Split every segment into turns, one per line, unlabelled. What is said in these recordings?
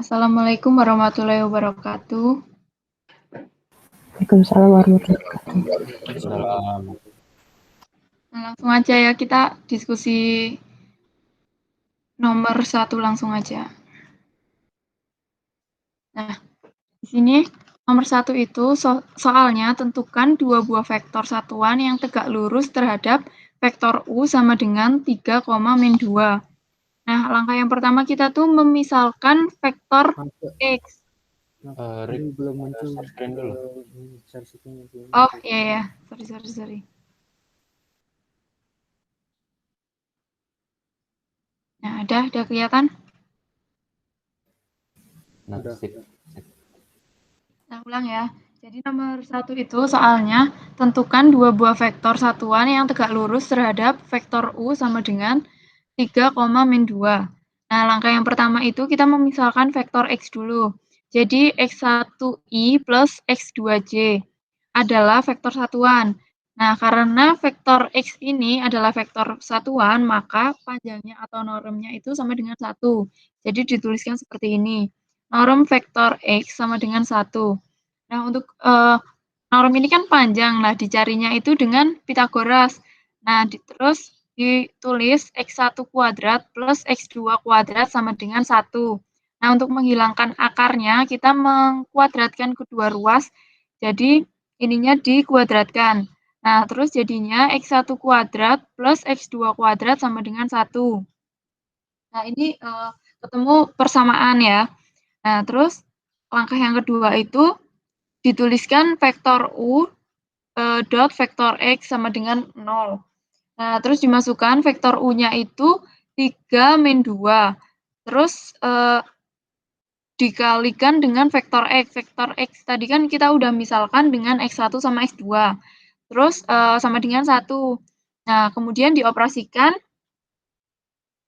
Assalamualaikum warahmatullahi wabarakatuh.
Waalaikumsalam warahmatullahi wabarakatuh.
Nah, langsung aja ya, kita diskusi nomor 1 langsung aja. Nah, di sini nomor 1 itu soalnya tentukan dua buah vektor satuan yang tegak lurus terhadap vektor U sama dengan 3, min 2. Nah, langkah yang pertama kita tuh memisalkan vektor X.
Belum muncul
screen dulu.
Oh, iya ya. Sorry. Nah, udah kelihatan? Nah, ulang ya. Jadi nomor 1 itu soalnya tentukan dua buah vektor satuan yang tegak lurus terhadap vektor U sama dengan 3, min 2. Nah, langkah yang pertama itu kita memisalkan vektor X dulu. Jadi X1I plus X2J adalah vektor satuan. Nah, karena vektor X ini adalah vektor satuan, maka panjangnya atau normnya itu sama dengan 1. Jadi dituliskan seperti ini. Norm vektor X sama dengan 1. Nah, untuk norm ini kan panjang. Nah, dicarinya itu dengan Pitagoras. Nah, terus ditulis X1 kuadrat plus X2 kuadrat sama dengan 1. Nah, untuk menghilangkan akarnya, kita mengkuadratkan kedua ruas. Jadi, ininya dikuadratkan. Nah, terus jadinya X1 kuadrat plus X2 kuadrat sama dengan 1. Nah, ini ketemu persamaan ya. Nah, terus langkah yang kedua itu dituliskan vektor U dot vektor X sama dengan 0. Nah, terus dimasukkan vektor U-nya itu 3 min 2. Terus dikalikan dengan vektor X. Vektor X tadi kan kita udah misalkan dengan X1 sama X2. Terus sama dengan 1. Nah, kemudian dioperasikan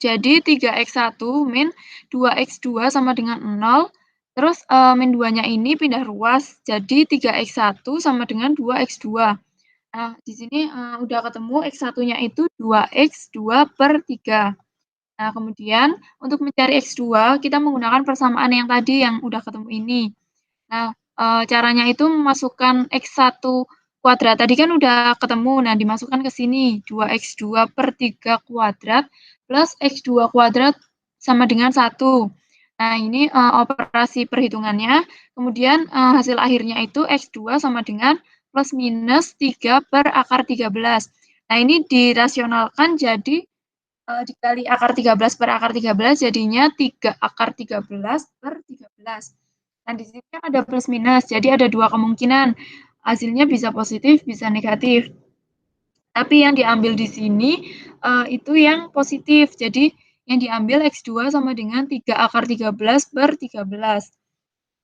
jadi 3X1 min 2X2 sama dengan 0. Terus min 2-nya ini pindah ruas. Jadi 3X1 sama dengan 2X2. Nah, di sini udah ketemu X1-nya itu 2X2 per 3. Nah, kemudian untuk mencari X2, kita menggunakan persamaan yang tadi yang udah ketemu ini. Nah, caranya itu memasukkan X1 kuadrat. Tadi kan udah ketemu, nah dimasukkan ke sini. 2X2 per 3 kuadrat plus X2 kuadrat sama dengan 1. Nah, ini operasi perhitungannya. Kemudian hasil akhirnya itu X2 sama dengan plus minus 3 per akar 13. Nah, ini dirasionalkan jadi dikali akar 13 per akar 13 jadinya 3 akar 13 per 13. Nah, di sini kan ada plus minus, jadi ada dua kemungkinan. Hasilnya bisa positif, bisa negatif. Tapi yang diambil di sini itu yang positif. Jadi yang diambil X2 sama dengan 3 akar 13 per 13.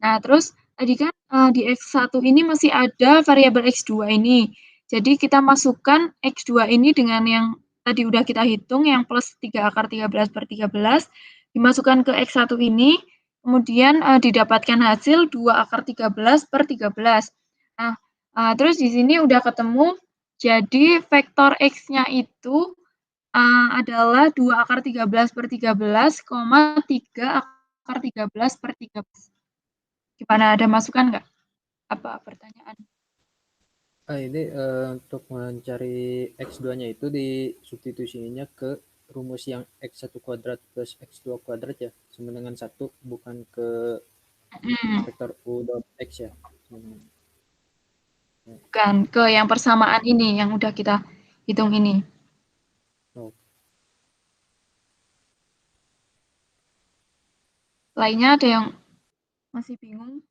Nah, terus tadi kan di X1 ini masih ada variabel X2 ini. Jadi kita masukkan X2 ini dengan yang tadi udah kita hitung, yang plus 3 akar 13 per 13, dimasukkan ke X1 ini, kemudian didapatkan hasil 2 akar 13 per 13. Nah, terus di sini udah ketemu, jadi vektor X-nya itu adalah 2 akar 13 per 13, 3 akar 13 per 13. Gimana, ada masukan nggak? Apa pertanyaan?
Ini untuk mencari X2-nya itu disubstitusinya ke rumus yang X1 kuadrat plus X2 kuadrat ya, sama dengan 1, bukan ke vektor U dot X ya.
Bukan, ke yang persamaan ini, yang udah kita hitung ini.
Oh.
Lainnya ada yang masih bingung?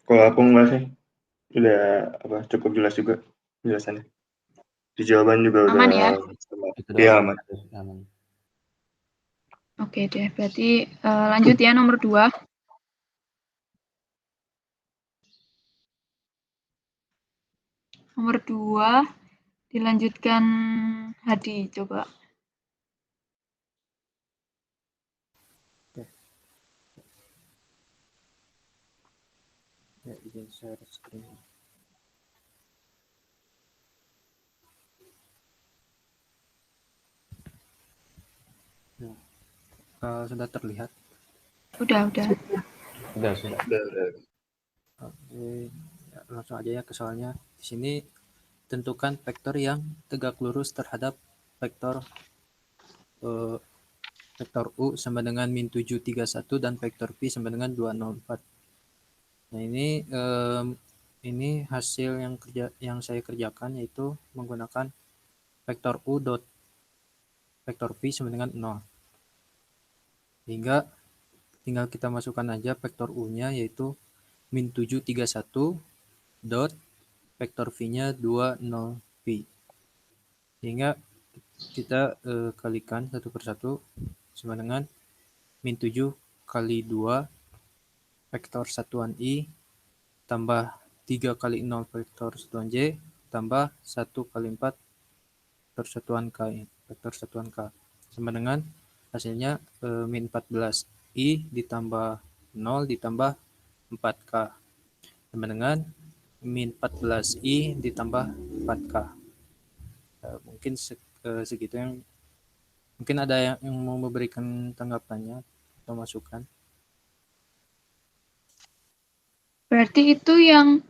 Kalau aku enggak sih, udah cukup jelas juga penjelasannya. Di jawaban juga
Aman
udah
ya?
Iya, aman.
Oke deh, berarti lanjut ya nomor 2. Nomor 2 dilanjutkan Hadi, coba.
Ya, izin share screen. sudah terlihat?
Udah.
Sudah.
Udah.
Oke, ya, langsung aja ya ke soalnya. Di sini tentukan vektor yang tegak lurus terhadap vektor vektor U sama dengan min 731 dan vektor V sama dengan 204. Nah, ini hasil yang saya kerjakan, yaitu menggunakan vektor U dot vektor V sama dengan 0. Sehingga tinggal kita masukkan aja vektor U-nya, yaitu min 731 dot vektor V-nya 20V. Sehingga kita kalikan satu persatu sama dengan min 7 kali 2 vektor satuan I tambah 3 kali 0 vektor satuan J tambah 1 kali 4 vektor satuan K, sama dengan hasilnya min 14 I ditambah 0 ditambah 4K sama dengan min 14 I ditambah 4K. Mungkin segitu yang mungkin ada yang mau memberikan tanggapannya atau masukan.
Berarti itu yang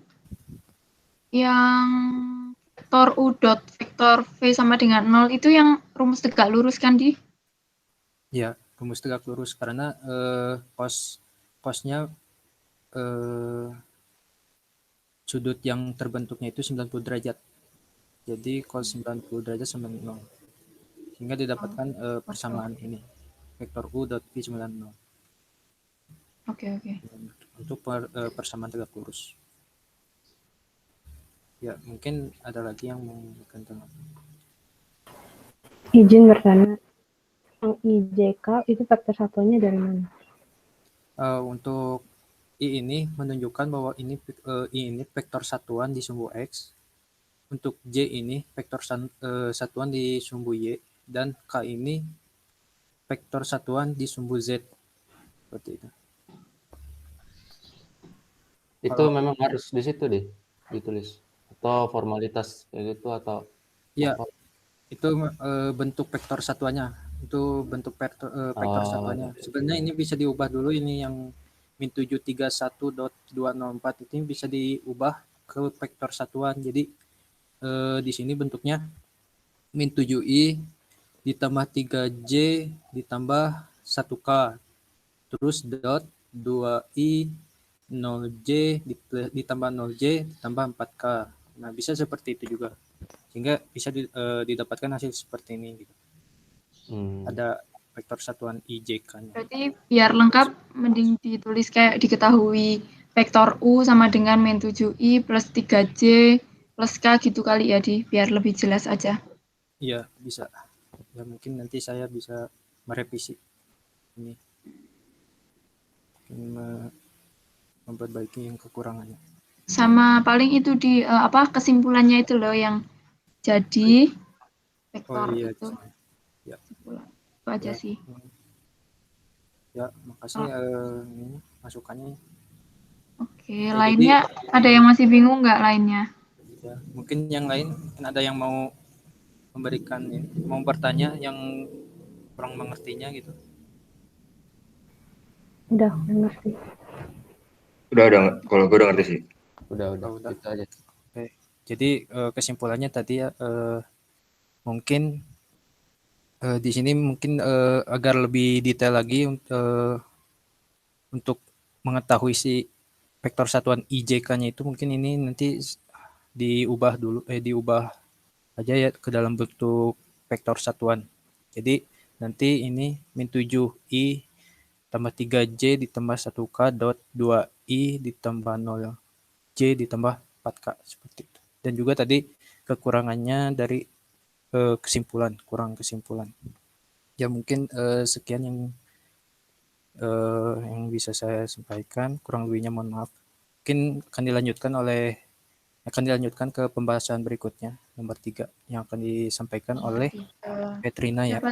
vektor U dot vektor V sama dengan 0 itu yang rumus tegak lurus kan, Di?
Ya, rumus tegak lurus karena cosnya sudut yang terbentuknya itu 90 derajat. Jadi cos 90 derajat sama 0. Sehingga didapatkan persamaan ini. Vektor U dot V sama dengan 0.
Oke.
Untuk persamaan tegak lurus. Ya, mungkin ada lagi yang mau memberikan tanggapan.
Izin bertanya, yang IJK itu vektor satuannya dari mana?
Untuk I ini menunjukkan bahwa I ini vektor satuan di sumbu X. Untuk J ini vektor satuan di sumbu Y. Dan K ini vektor satuan di sumbu Z. Seperti itu.
Itu memang harus di situ ditulis. Atau formalitas kayak gitu atau
Ya,
apa?
itu bentuk vektor satuannya. Itu bentuk vektor satuannya. Sebenarnya ini bisa diubah dulu, ini yang min 731.204 itu bisa diubah ke vektor satuan. Jadi di sini bentuknya min 7i ditambah 3j ditambah 1k terus dot 2i 0j ditambah 0j ditambah 4k. Nah, bisa seperti itu juga. Sehingga bisa didapatkan hasil seperti ini gitu. Ada vektor satuan IJK-nya.
Berarti biar lengkap mending ditulis kayak diketahui vektor U sama dengan min 7i plus 3j plus k gitu kali ya, Di, biar lebih jelas aja.
Iya, bisa. Ya, mungkin nanti saya bisa merevisi ini. Memperbaiki yang kekurangannya.
Sama paling itu di kesimpulannya itu loh yang jadi vektor itu.
Ya.
Kesimpulan. Itu aja sih.
Ya, makasih ini masukannya.
Oke, lainnya jadi, ada yang masih bingung nggak lainnya?
Ya, mungkin yang lain ada yang mau memberikan ini, mau bertanya yang kurang mengertinya gitu.
Udah ngerti.
Udah. Kalau gue udah ngerti sih.
Udah. Gitu aja.
Oke. Jadi kesimpulannya tadi ya, mungkin di sini mungkin agar lebih detail lagi untuk mengetahui si vektor satuan IJK-nya itu, mungkin ini nanti diubah aja ya ke dalam bentuk vektor satuan. Jadi nanti ini min 7i tambah 3j ditambah 1k dot 2i ditambah 0j ditambah 4k seperti itu. Dan juga tadi kekurangannya dari kurang kesimpulan. Ya, mungkin sekian yang bisa saya sampaikan. Kurang lebihnya mohon maaf. Mungkin akan dilanjutkan ke pembahasan berikutnya, nomor 3, yang akan disampaikan oleh Petrina ya.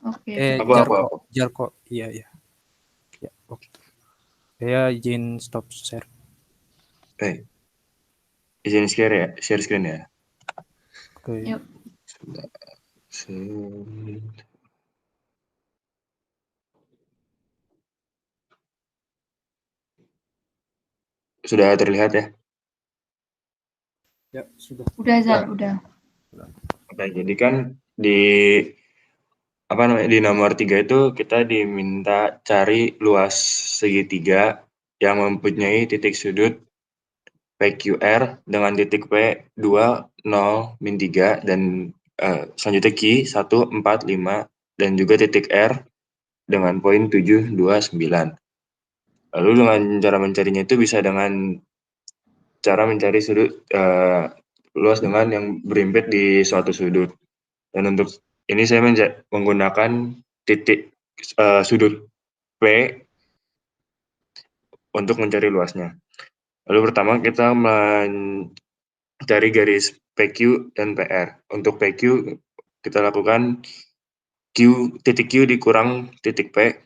Oke.
Jarko. Iya. Ya, oke. Saya izin stop share.
Izin share screen ya.
Oke.
Yuk.
Sudah terlihat ya?
Ya, sudah.
Udah, Zan, udah.
Oke, jadi kan di nomor 3 itu kita diminta cari luas segitiga yang mempunyai titik sudut PQR dengan titik P 2, 0, min 3 dan selanjutnya Q 1, 4, 5 dan juga titik R dengan poin 7, 2, 9. Lalu dengan cara mencarinya itu bisa dengan cara mencari sudut luas dengan yang berimpit di suatu sudut. Dan untuk ini saya menggunakan titik sudut P untuk mencari luasnya. Lalu pertama kita mencari garis PQ dan PR. Untuk PQ kita lakukan titik Q dikurang titik P,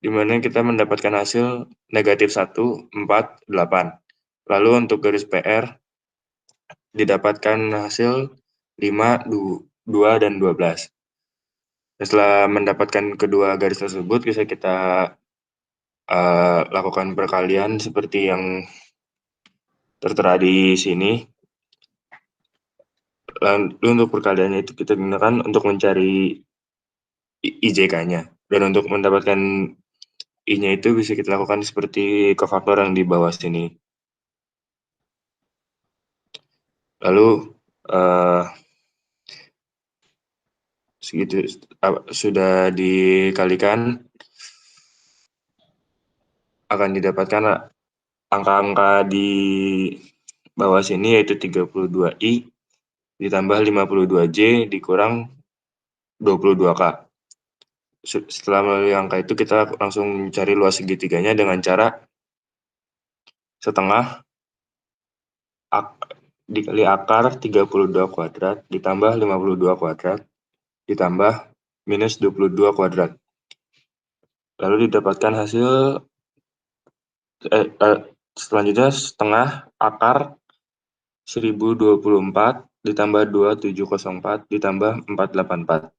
di mana kita mendapatkan hasil negatif 1, 4, 8. Lalu untuk garis PR didapatkan hasil 5, 2, dan 12. Dan setelah mendapatkan kedua garis tersebut, bisa kita lakukan perkalian seperti yang tertera di sini. Lalu untuk perkaliannya itu kita gunakan untuk mencari IJK-nya. Dan untuk mendapatkan I-nya itu bisa kita lakukan seperti kofaktor yang di bawah sini. Lalu segitu sudah dikalikan, akan didapatkan angka-angka di bawah sini, yaitu 32I ditambah 52J dikurang 22K. Setelah melalui angka itu, kita langsung cari luas segitiganya dengan cara setengah dikali akar 32 kuadrat ditambah 52 kuadrat ditambah minus 22 kuadrat. Lalu didapatkan hasil selanjutnya setengah akar 1024 ditambah 2704 ditambah 484.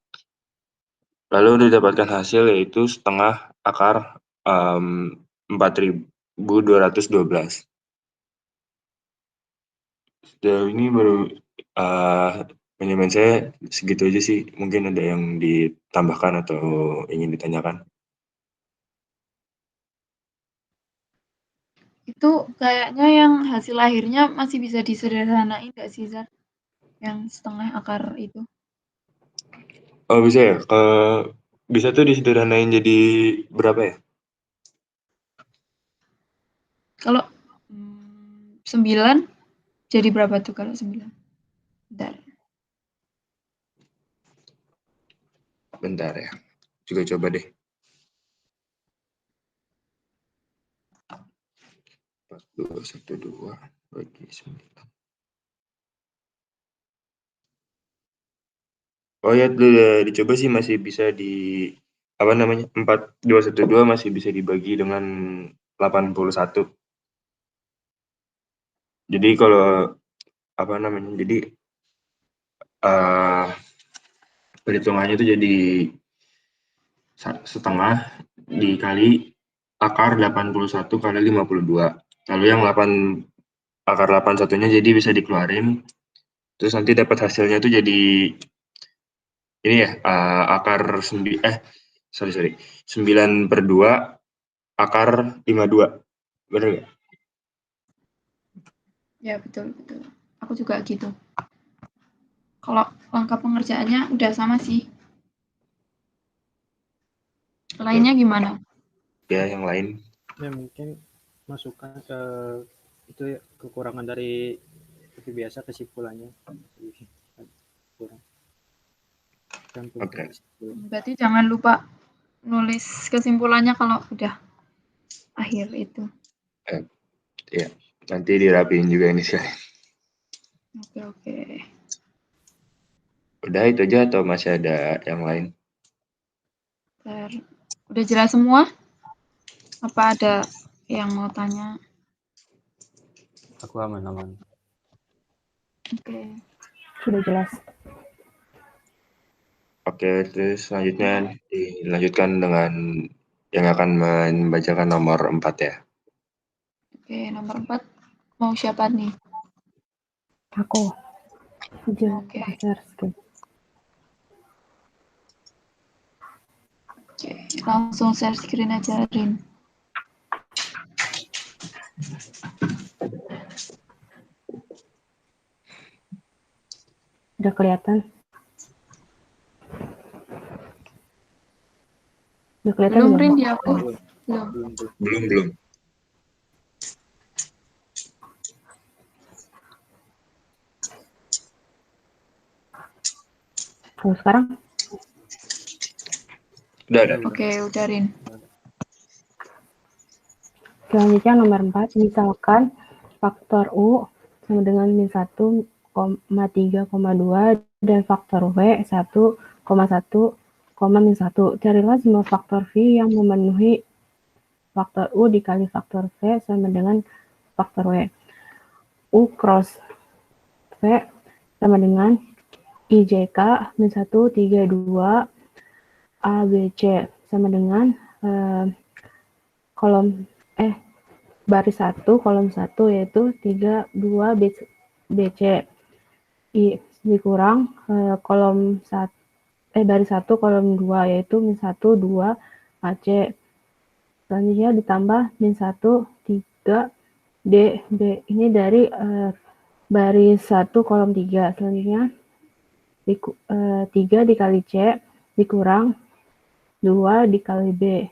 Lalu didapatkan hasil yaitu setengah akar 4212. Sejauh ini baru penyampaian saya segitu aja sih. Mungkin ada yang ditambahkan atau ingin ditanyakan.
Itu kayaknya yang hasil akhirnya masih bisa disederhanain nggak sih, Zan? Yang setengah akar itu.
Oh, bisa ya? Bisa tuh disederhanain jadi berapa ya?
Kalau 9 jadi berapa tuh kalau 9?
Bentar ya. Juga coba deh. 4212 bagi 9. Oh ya, dicoba sih masih bisa 4212 masih bisa dibagi dengan 81. Jadi kalau jadi perhitungannya itu jadi setengah dikali akar 81 kali 52. Lalu yang akar 81-nya jadi bisa dikeluarin. Terus nanti dapat hasilnya itu jadi ini ya, akar 9/2 akar 52. Benar nggak?
Ya, betul. Aku juga gitu. Kalau langkah pengerjaannya udah sama sih. Lainnya gimana?
Ya, yang lain.
Ya, mungkin masukkan itu ya, kekurangan dari seperti biasa kesimpulannya. Kurang.
Oke.
Berarti jangan lupa nulis kesimpulannya kalau udah akhir itu.
Ya, nanti dirapiin juga ini sih.
Oke.
Udah itu aja atau masih ada yang lain?
Udah jelas semua? Apa ada yang mau tanya?
Aku aman.
Oke.
Sudah jelas.
Oke, terus selanjutnya dilanjutkan dengan yang akan membacakan nomor 4 ya.
Oke. Oke, nomor 4 mau siapa nih?
Aku.
Oke.
Share screen.
Oke, langsung share screen aja, Rin.
Udah kelihatan? Udah kelihatan
Belum,
belum?
Rin, di aku.
Belum.
Belum.
Belum.
Oh, sekarang?
Udah.
Oke, udah, Rin.
Selanjutnya nomor 4, misalkan faktor U sama dengan min 1,3,2 dan faktor W 1,1, min 1. Carilah semua faktor V yang memenuhi faktor U dikali faktor V sama dengan faktor W. U cross V sama dengan IJK min 1, 3, 2 ABC sama dengan baris 1 kolom 1 yaitu 3, 2 BC dikurang kolom 1 baris 1 kolom 2 yaitu min 1, 2 AC. Selanjutnya ditambah min 1, 3 D B ini dari baris 1 kolom 3. Selanjutnya 3 dikali C dikurang 2 dikali B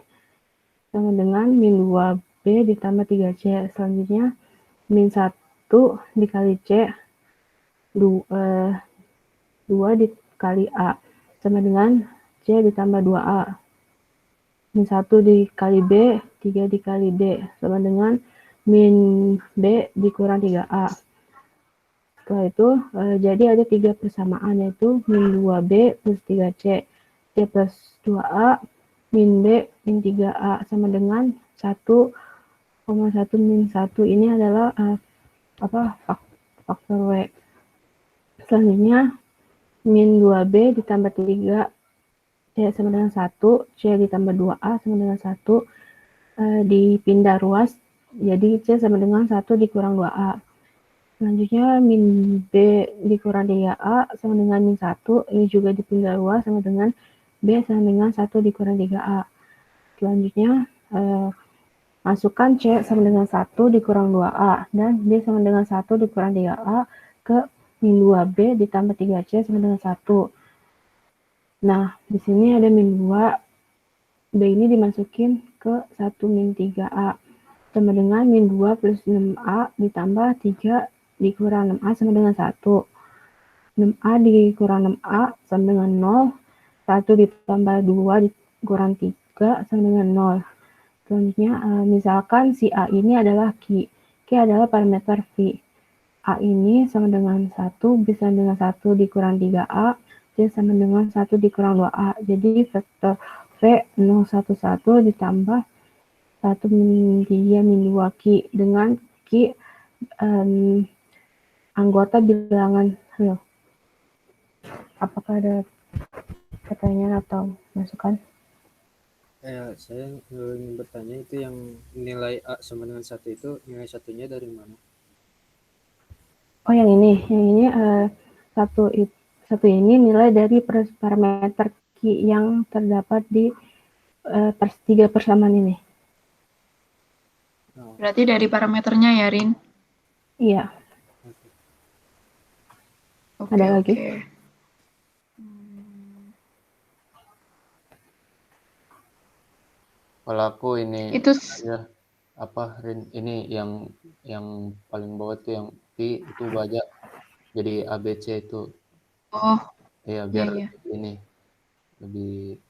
sama dengan min 2B ditambah 3C. Selanjutnya min 1 dikali C 2 dikali A sama dengan C ditambah 2A. Min 1 dikali B 3 dikali D sama dengan min B dikurang 3A. Setelah itu jadi ada 3 persamaan yaitu min 2B plus 3C C plus 2A min B min 3A sama dengan 1,1 min 1 ini adalah faktor W. Selanjutnya min 2B ditambah 3 C sama dengan 1, C ditambah 2A sama dengan 1 dipindah ruas jadi C sama dengan 1 dikurang 2A. Selanjutnya min B dikurang 3A sama dengan min 1 ini juga dipindah ruas sama dengan B sama dengan 1 dikurang 3A. Selanjutnya masukkan C sama dengan 1 dikurang 2A dan B sama dengan 1 dikurang 3A ke min 2B ditambah 3C sama dengan 1. Nah, di sini ada min 2, B ini dimasukin ke 1 min 3A sama dengan min 2 plus 6A ditambah 3 dikurang 6A sama dengan 1. 6A dikurang 6A sama dengan 0. 1 ditambah 2 dikurang 3 sama dengan 0. Selanjutnya, misalkan si A ini adalah Q. Q adalah parameter V. A ini sama dengan 1, B sama dengan 1 dikurang 3A, C sama dengan 1 dikurang 2A. Jadi vektor V011 ditambah 1 min 3 min 2 Q dengan Q anggota bilangan real. Apakah ada pertanyaan atau masukan?
Saya ingin bertanya itu yang nilai A sama dengan 1 itu nilai satunya dari mana?
Oh, yang ini satu ini nilai dari parameter Q yang terdapat di 3 persamaan ini.
Berarti dari parameternya ya, Rin?
Iya.
Oke,
Ada lagi?
Oke.
Kalau aku ini
Itu
ya Rin ini yang paling bawah tuh yang P itu baca jadi ABC itu.
oh
Ya biar
iya.
ini lebih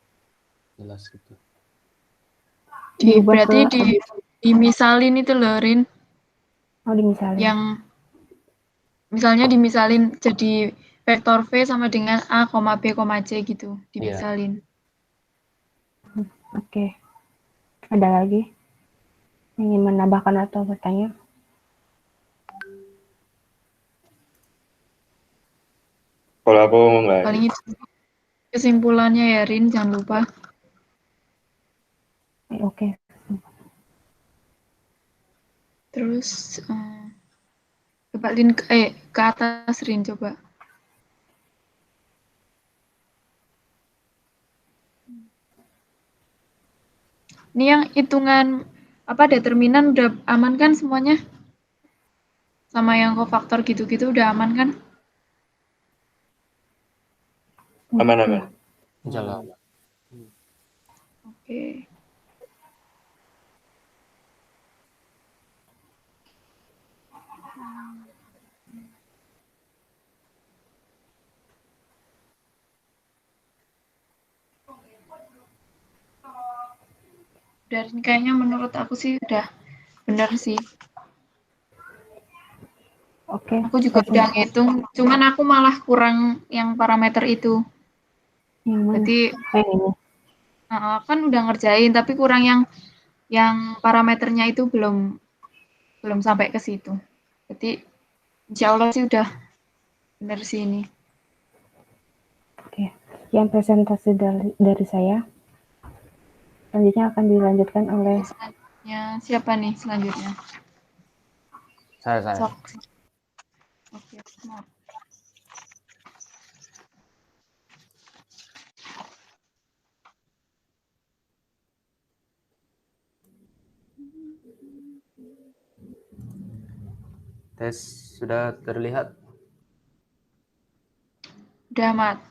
jelas gitu.
Berarti dimisalin itu loh, Rin.
Oh, dimisalin.
Yang misalnya dimisalin jadi vektor V sama dengan A, B, C gitu. Dimisalin.
Oke. Ada lagi yang ingin menambahkan atau bertanya?
Kalau aku nggak.
Paling itu kesimpulannya ya, Rin. Jangan lupa.
Oke.
Terus coba Lin ke atas Rin coba. Ini yang hitungan determinan udah aman kan semuanya? Sama yang kofaktor gitu-gitu udah aman kan?
Aman.
Jalan.
Oke. Dan kayaknya menurut aku sih udah benar sih.
Oke.
Aku juga udah ngitung, cuman aku malah kurang yang parameter itu.
Yang mana?
Berarti
Yang ini.
kan udah ngerjain, tapi kurang yang parameternya itu belum sampai ke situ. Jadi insya Allah sih udah benar sih ini.
Oke. Yang presentasi dari saya. Selanjutnya akan dilanjutkan oleh
Selanjutnya siapa nih selanjutnya?
Saya.
Sok. Oke, maaf.
Tes sudah terlihat?
Udah, Mat.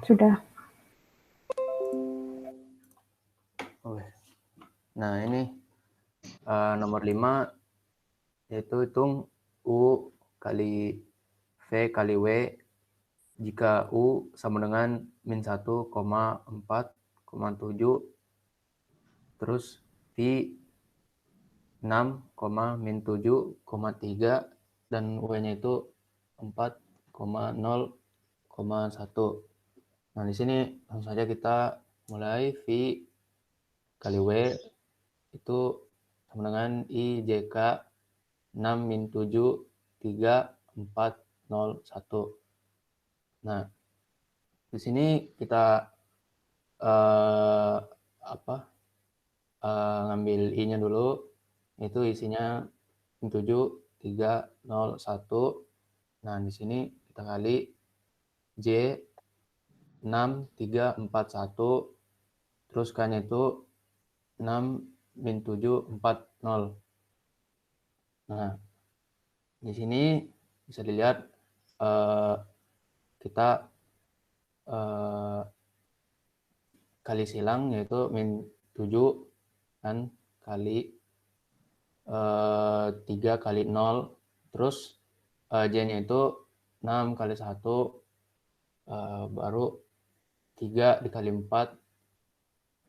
sudah.
Nah, ini nomor 5 yaitu hitung U kali V kali W jika U sama dengan min 1,4,7 terus V 6, min 7,3 dan W-nya itu 4,0,1. Nah, di sini langsung saja kita mulai. V kali W itu sama dengan IJK 6 min 7, 3, 4, 0, 1. Nah, di sini kita ngambil I-nya dulu, itu isinya min 7, 3, 0, 1. Nah, di sini kita kali J 6, 3, 4, 1. Terus K-nya itu 6, min 7, 4, 0. Nah, di sini bisa dilihat kita kali silang yaitu min 7 kan kali 3 kali 0. Terus J-nya itu 6 kali 1 baru 3 dikali 4.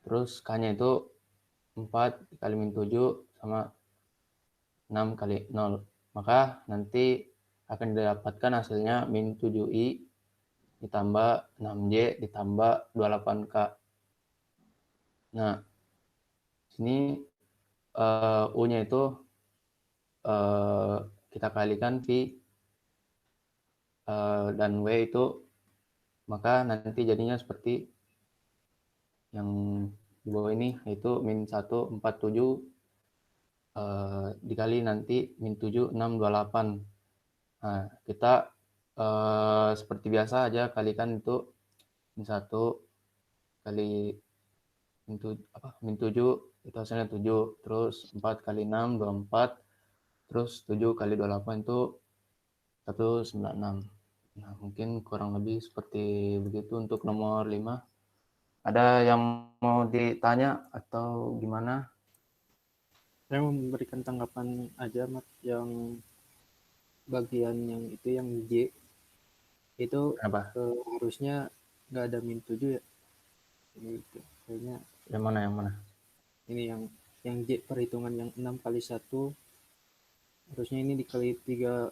Terus K-nya itu 4 dikali min 7 sama 6 kali 0. Maka nanti akan didapatkan hasilnya min 7I ditambah 6J ditambah 28K. Nah, sini U-nya itu kita kalikan V dan W itu, maka nanti jadinya seperti yang di bawah ini, yaitu min 147 dikali nanti min 7, 6, 28. Nah, kita seperti biasa aja kalikan itu min 1 kali min 7 itu hasilnya 7. Terus 4 kali 6, 24. Terus 7 kali 28 itu 196. Nah, mungkin kurang lebih seperti begitu untuk nomor 5. Ada yang mau ditanya atau gimana?
Saya mau memberikan tanggapan aja, Mat, yang bagian yang itu yang J itu harusnya nggak ada min 7 ya. Ini itu kayaknya
Yang mana?
ini yang J perhitungan yang 6 kali 1 harusnya ini dikali 3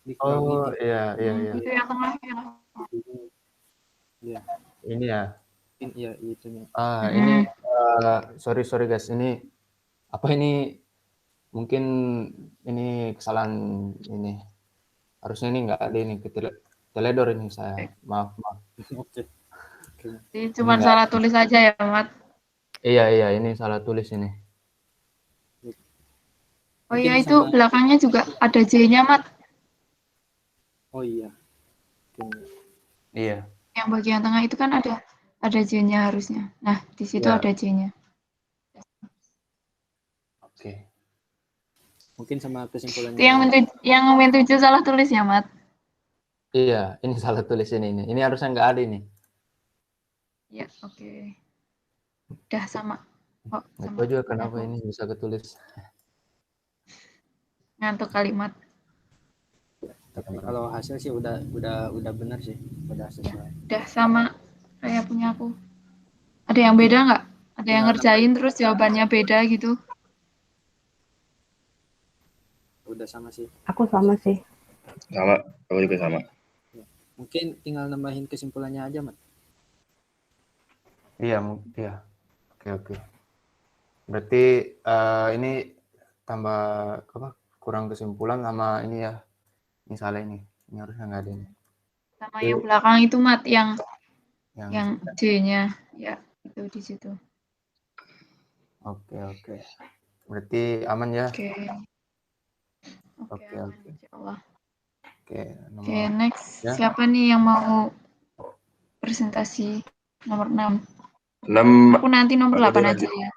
dikurangi 3.
Iya.
Itu yang tengah ya.
Ya.
Ini ya.
Iya, itunya.
Ini sorry guys, ini mungkin ini kesalahan ini. Harusnya ini enggak ada ini teledor ini saya. Maaf.
Oke.
Jadi cuma salah tulis aja ya, Mat.
Iya, ini salah tulis ini.
Oh
Mungkin
iya, itu
sama-
belakangnya juga ada J-nya, Mat.
Oh iya. Oke.
Iya.
Yang bagian tengah itu kan ada J-nya harusnya. Nah, di situ
Ya.
ada J-nya.
Oke.
Mungkin sama
Itu
kesimpulannya.
yang Win 7 salah tulis ya, Mat?
Iya, ini salah tulis ini. Ini harusnya nggak ada ini.
Ya, oke. Udah sama. Oh,
Nggak
sama.
tahu juga kenapa
Aku
ini bisa ketulis.
ngantuk kalimat.
Tapi kalau hasil sih udah benar sih, udah sesuai.
Udah sama kayak punya aku. Ada yang beda nggak? Ada yang ngerjain terus jawabannya beda gitu?
Udah sama sih.
Aku sama sih.
Sama, aku juga sama.
Mungkin tinggal nambahin kesimpulannya aja, Mat.
Iya, iya. Oke. Berarti ini tambah apa? Kurang kesimpulan sama ini ya. Misalnya ini harusnya nggak ada ini.
Sama yang belakang itu, Mat, yang
Yang
J-nya. Ya, itu di situ.
Oke. Berarti aman ya?
Oke.
Oke.
Insyaallah.
Oke,
Next.
ya.
Siapa nih yang mau presentasi nomor 6?
6.
Aku nanti nomor 8 aja
lanjut.
ya.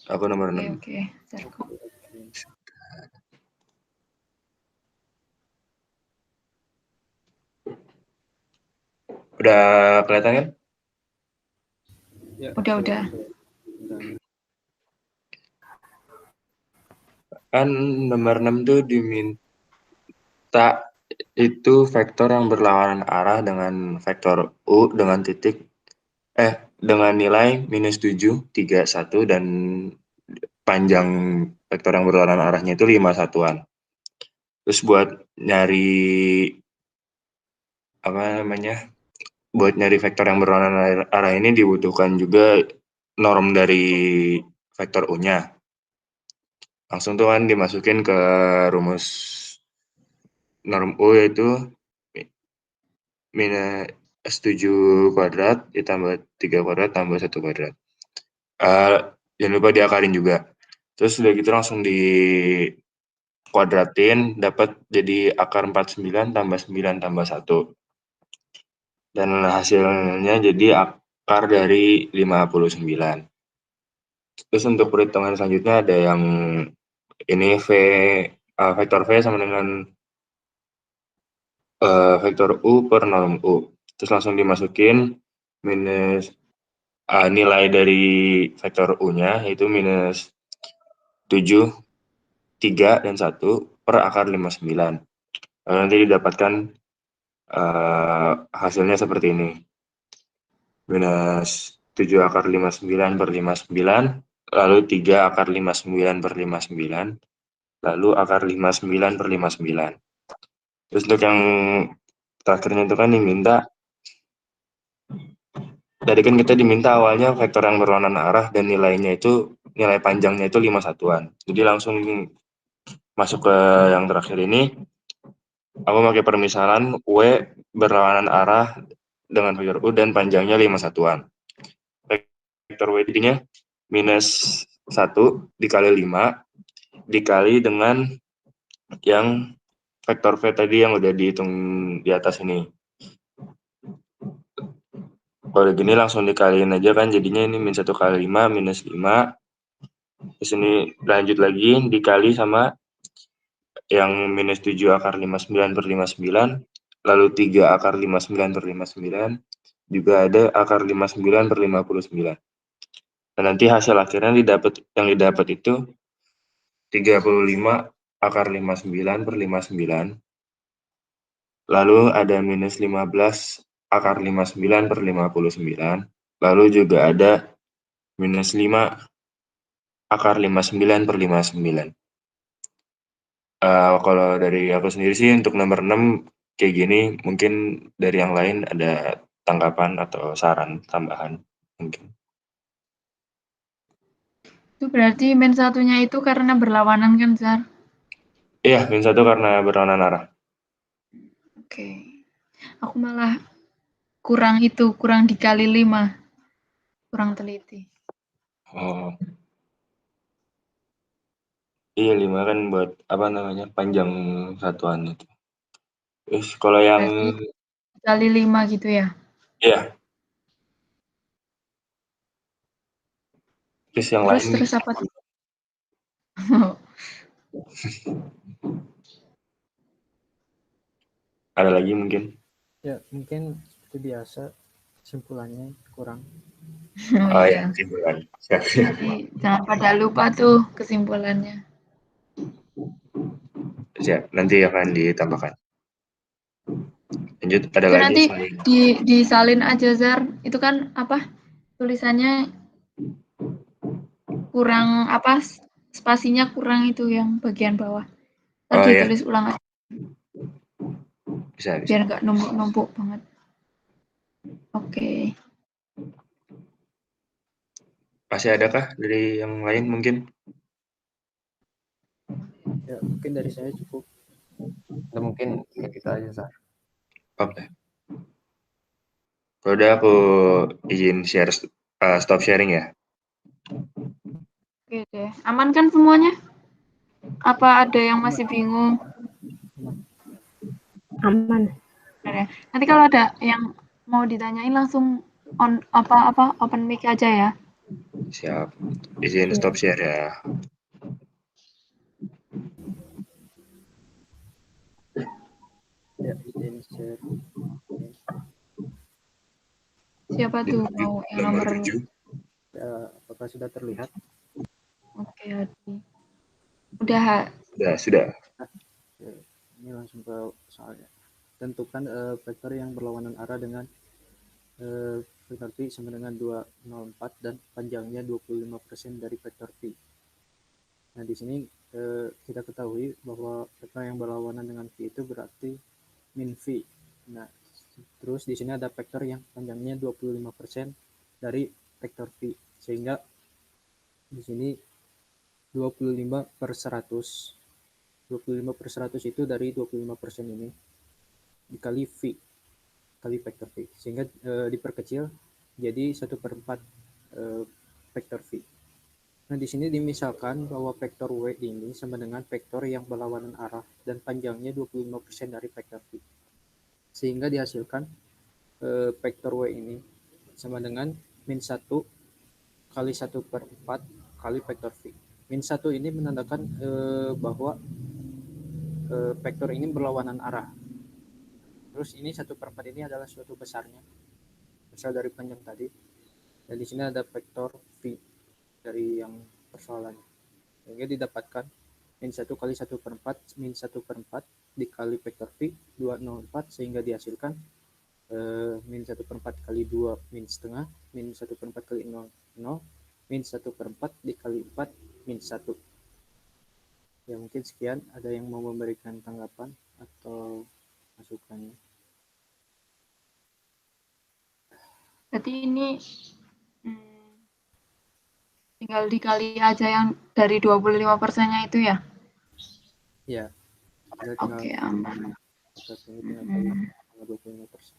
Aku nomor 6.
Oke. Zarko.
Udah kelihatan kan?
Ya,
Udah.
Kan nomor 6 tuh diminta itu vektor yang berlawanan arah dengan vektor U dengan dengan nilai -7, 3, 1 dan panjang vektor yang berlawanan arahnya itu 5 satuan. Terus buat nyari vektor yang berlawanan arah ini dibutuhkan juga norm dari vektor U-nya. Langsung tuh kan dimasukin ke rumus norm U yaitu minus 7 kuadrat ditambah 3 kuadrat tambah 1 kuadrat. Jangan lupa diakarin juga. Terus udah gitu langsung di kuadratin, dapat jadi akar 49 tambah 9 tambah 1. Dan hasilnya jadi akar dari 59. Terus untuk perhitungan selanjutnya ada yang ini vektor V sama dengan vektor U per norm U. Terus langsung dimasukin minus nilai dari vektor U-nya yaitu -7, 3, dan 1 per akar 59. Lalu nanti didapatkan hasilnya seperti ini. -7 akar 59 per 59, lalu 3 akar 59 per 59, lalu akar 59 per 59. Terus untuk yang terakhirnya itu kan diminta, tadi kan kita diminta awalnya vektor yang berlawanan arah dan nilai panjangnya itu 5 satuan. Jadi langsung masuk ke yang terakhir ini, aku pakai permisalan W berlawanan arah dengan vektor U dan panjangnya 5 satuan. Vektor W jadinya -1 dikali 5 dikali dengan yang vektor V tadi yang udah dihitung di atas ini. Kalau gini langsung dikaliin aja kan jadinya ini -1 kali 5 -5. Terus ini lanjut lagi dikali sama yang -7 akar 59 per 59, lalu 3 akar 59 per 59, juga ada akar 59 per 59. Dan nanti hasil akhirnya yang didapat itu 35 akar 59 per 59, lalu ada -15 akar 59 per 59, lalu juga ada -5 akar 59 per 59. Kalau dari aku sendiri sih untuk nomor 6 kayak gini, mungkin dari yang lain ada tanggapan atau saran tambahan mungkin.
Itu berarti min satunya itu karena berlawanan kan, Zar?
Iya, -1 karena berlawanan arah.
Oke. Aku malah kurang dikali 5. Kurang teliti.
Oh. Iya 5 kan buat apa namanya panjang satuan itu. Terus kalau yang
Berarti kali 5 gitu ya?
iya. Terus yang lain
Terus apa tuh?
ada lagi mungkin?
Ya, mungkin seperti biasa kesimpulannya kurang.
Oh
Oh ya,
iya.
kesimpulan. Siap, siap.
Jadi jangan pada lupa tuh kesimpulannya.
Siap. Nanti akan ditambahkan. Lanjut, ada
Itu
lagi
nanti
selain
disalin aja Zar. Itu kan apa? Tulisannya kurang apa? Spasinya kurang itu yang bagian bawah. Ntar
oh ya,
ditulis ulang aja
bisa, bisa.
biar nggak numpuk-numpuk banget. Oke.
Masih adakah dari yang lain mungkin?
Ya, mungkin dari saya cukup.
Udah mungkin kayak gitu aja, Sar.
Oke. Kalau udah aku izin share stop sharing ya.
Oke deh. Aman kan semuanya? Apa ada yang masih bingung?
Aman.
Benar ya. Nanti kalau ada yang mau ditanyain langsung open mic aja ya.
Siap. Izin
Iya.
stop share ya.
Ya, izin share.
Siapa tuh mau yang nomor
7.
Ya, apakah sudah terlihat?
Oke, Hadi. Udah.
Sudah.
Ya, ini langsung ke soalnya. Tentukan vektor yang berlawanan arah dengan vektor V sama dengan 204 dan panjangnya 25% dari vektor V. Nah, di sini kita ketahui bahwa vektor yang berlawanan dengan V itu berarti min V. Nah, terus di sini ada vektor yang panjangnya 25% dari vektor V. Sehingga di sini 25/100. 25/100 itu dari 25% ini dikali V, kali vektor V. Sehingga diperkecil jadi 1/4 vektor V. Nah, di sini dimisalkan bahwa vektor W ini sama dengan vektor yang berlawanan arah dan panjangnya 25% dari vektor V. Sehingga dihasilkan vektor W ini sama dengan min 1 kali 1/4 kali vektor V. Min 1 ini menandakan bahwa vektor ini berlawanan arah. Terus ini 1/4 ini adalah suatu besarnya, besar dari panjang tadi. Dan di sini ada vektor V dari yang persoalan. Sehingga didapatkan min 1 kali 1/4 min 1/4 dikali vektor V 204 sehingga dihasilkan min 1/4 kali 2 min setengah min 1/4 kali 0 0 min 1/4 dikali 4 min 1. Ya, mungkin sekian. Ada yang mau memberikan tanggapan atau masukannya?
Berarti ini tinggal dikali aja yang dari 25%-nya itu ya?
Ya,
Oke, aman.
tinggal kali 25%.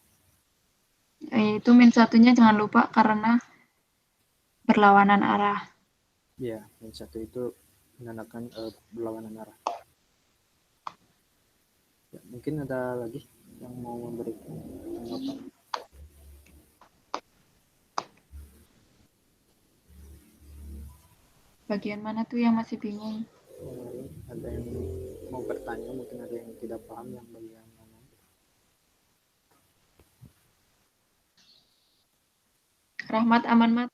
Itu min satunya jangan lupa karena berlawanan arah.
Ya, min 1 itu menandakan berlawanan arah. Ya, mungkin ada lagi yang mau memberikan tanggapan.
Bagian mana tuh yang masih bingung?
Ada yang mau bertanya, mungkin ada yang tidak paham yang bagian mana.
Rahmat, aman, Mat?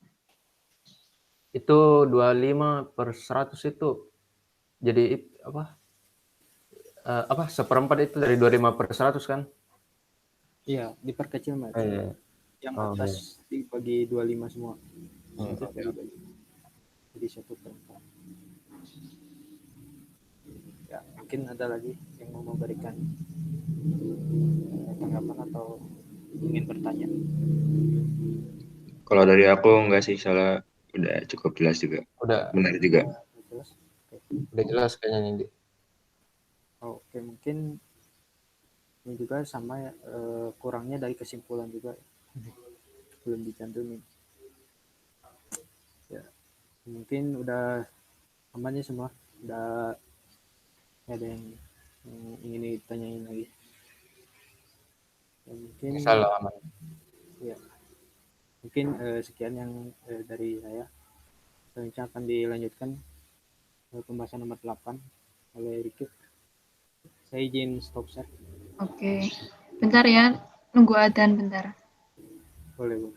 Itu 25/100 itu jadi apa 1/4 itu dari 25/100 kan?
Iya, diperkecil, Mas.
Iya.
Yang
Oh,
atas
iya.
dibagi 25 semua. Itu
Oke.
bagi-bagi. Jadi 1/4. Ya, mungkin ada lagi yang mau memberikan tanggapan atau ingin bertanya.
Kalau dari aku enggak sih, soalnya udah cukup jelas juga.
Udah
Benar juga.
Jelas? Oke.
udah jelas kayaknya ini.
Oke, mungkin ini juga sama ya, kurangnya dari kesimpulan juga belum dicantumin. Ya, mungkin udah aman ya semua. ada yang ingin ditanyain lagi? Ya, mungkin
Bisa lah, aman.
ya mungkin sekian yang dari saya. Selanjutnya akan dilanjutkan pembahasan nomor 8 oleh Riki. Saya izin stop share.
Oke. Bentar ya, nunggu adzan bentar.
Boleh.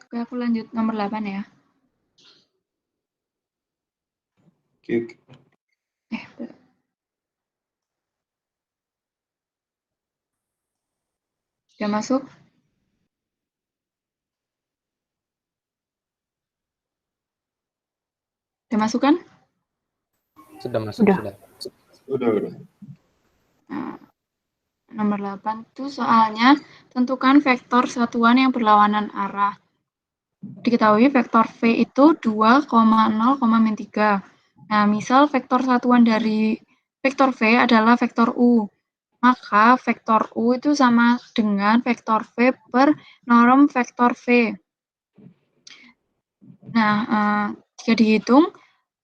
Oke, aku lanjut nomor 8 ya.
Oke.
Sudah masuk? Sudah masuk kan?
Sudah masuk, sudah.
Udah.
Nah, nomor 8 itu soalnya tentukan vektor satuan yang berlawanan arah. Diketahui vektor V itu 2, 0,3. Nah, misal vektor satuan dari vektor V adalah vektor U. Maka vektor U itu sama dengan vektor V per norm vektor V. Nah, jika dihitung,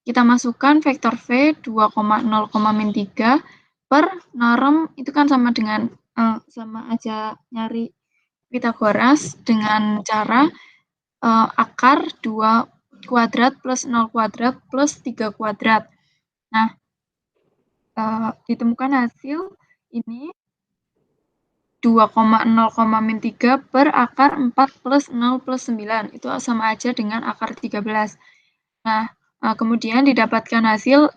kita masukkan vektor V 2,0,3 per norm itu kan sama dengan sama aja nyari Pitagoras dengan cara akar 2 kuadrat plus 0 kuadrat plus 3 kuadrat. Nah, ditemukan hasil ini 2,0,3 per akar 4 plus 0 plus 9. Itu sama aja dengan akar 13. Nah, kemudian didapatkan hasil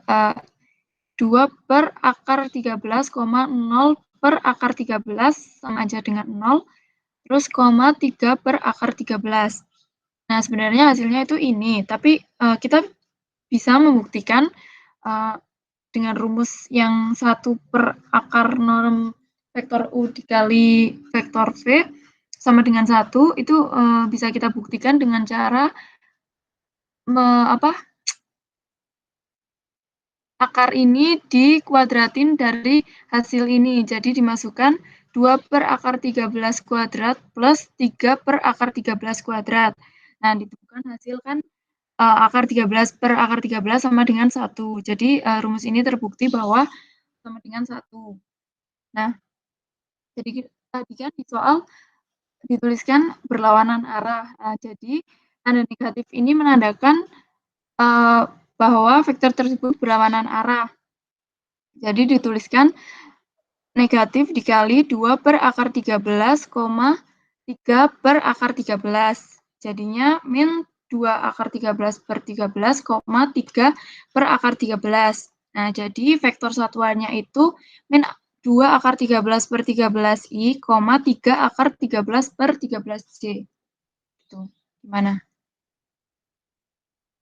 2 per akar 13, 0 per akar 13 sama aja dengan 0, terus 3 per akar 13. Nah, sebenarnya hasilnya itu ini, tapi kita bisa membuktikan dengan rumus yang 1 per akar norm vektor U dikali vektor V sama dengan 1, itu bisa kita buktikan dengan cara akar ini dikuadratin dari hasil ini. Jadi dimasukkan 2 per akar 13 kuadrat plus 3 per akar 13 kuadrat. Nah, ditemukan hasil kan akar 13 per akar 13 sama dengan 1. Jadi rumus ini terbukti bahwa sama dengan 1. Nah, jadi tadi kan di soal dituliskan berlawanan arah. Nah, jadi tanda negatif ini menandakan bahwa vektor tersebut berlawanan arah. Jadi dituliskan negatif dikali 2 per akar 13, 3 per akar 13. Jadinya min 2 akar 13 per 13, 3 per akar 13. Nah, jadi vektor satuannya itu min 2 akar 13 per 13i, 3 akar 13 per 13j. Itu gimana?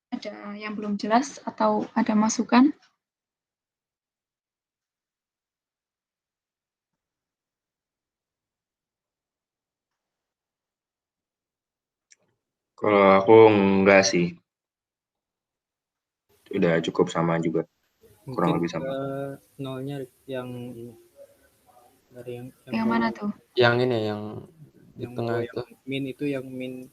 Ada yang belum jelas atau ada masukan?
Kalau aku enggak sih. Udah cukup sama juga. Kurang lebih sama.
Nolnya yang ini. Dari
Yang mana tuh?
Yang ini, yang di
yang
tengah
yang
itu.
min itu yang min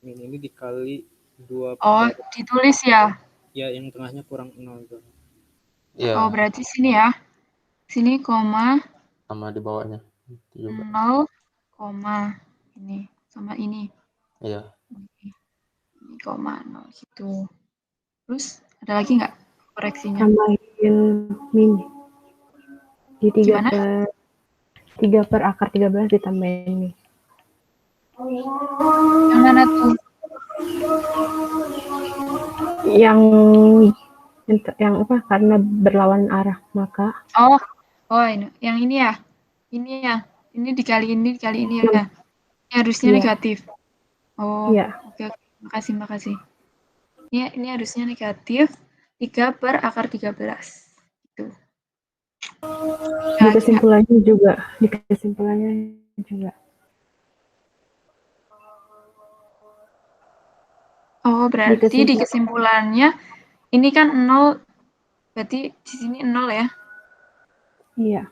ini dikali 2
Oh, ditulis ya?
Ya, yang tengahnya kurang 0 tuh.
Iya.
Oh, berarti sini ya. Sini koma.
Sama di bawahnya.
0, koma. Ini. Sama ini.
Iya.
Ini koma 0 gitu. Terus ada lagi nggak koreksinya?
Tambahin min. Di 3
Gimana?
per 3 per akar 13 ditambahin min.
Yang mana tuh?
Yang apa? Karena berlawan arah, maka
Oh, ini. Yang ini ya? Ini ya. Ini dikali ini ya. Ini harusnya
Iya.
negatif. Oh,
Iya.
oke. Makasih. Ini harusnya negatif 3 per akar 13. Gitu.
Di kesimpulannya juga.
Oh, berarti di kesimpulannya ini kan 0, berarti di sini 0 ya?
Iya.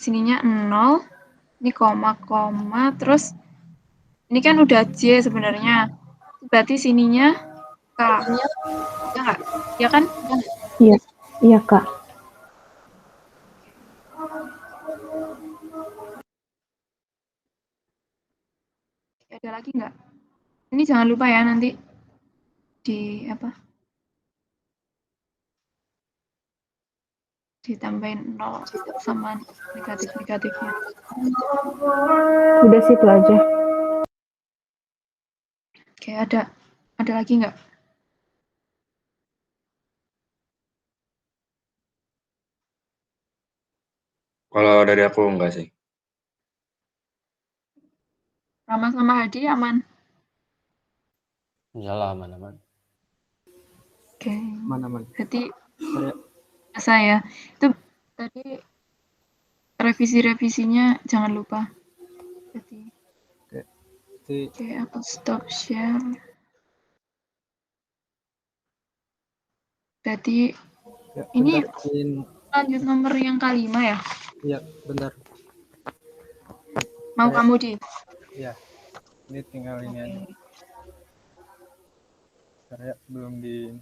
Sininya 0, ini koma, terus ini kan udah J sebenarnya. Berarti sininya K. Ya nggak? Ya kan?
Iya, Kak.
Ada lagi nggak? Ini jangan lupa ya nanti ditambahin 0 sama negatif-negatifnya.
Udah situ aja.
Oke, ada lagi nggak?
Kalau dari aku enggak sih.
Rama sama Hadi aman?
Iyalah, aman-aman.
Oke.
Aman.
Berarti saya itu tadi revisinya jangan lupa. Oke, aku stop share. Berarti
Ya,
ini
bentar,
lanjut nomor yang kelima ya?
Ya, benar.
Mau kamu di?
Ya, ini tinggal ini aja. Saya belum di.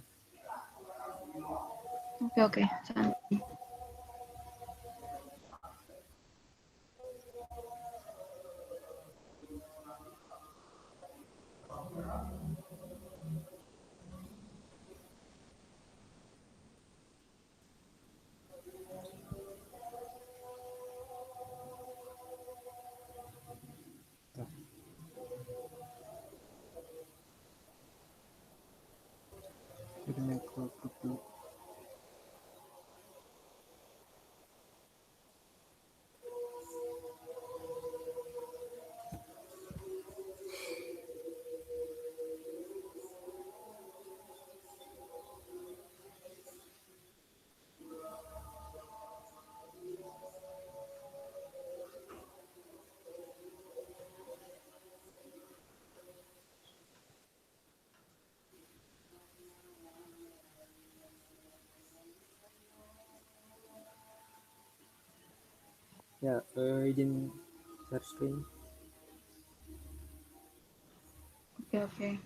Oke, santai.
Ya, izin share screen.
Oke.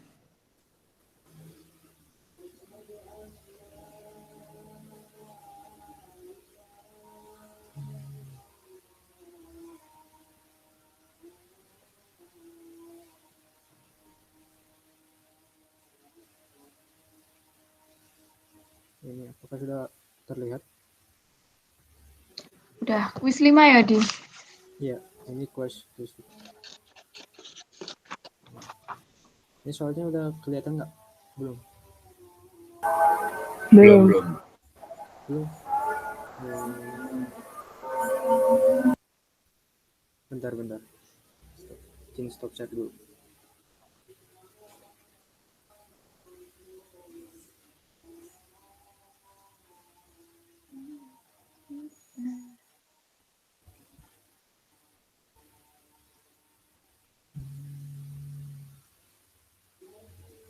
Ini apakah sudah terlihat?
Udah, kuis 5 ya, Di?
Iya, ini kuis. Ini soalnya udah kelihatan nggak? Belum. Bentar. Stop share dulu.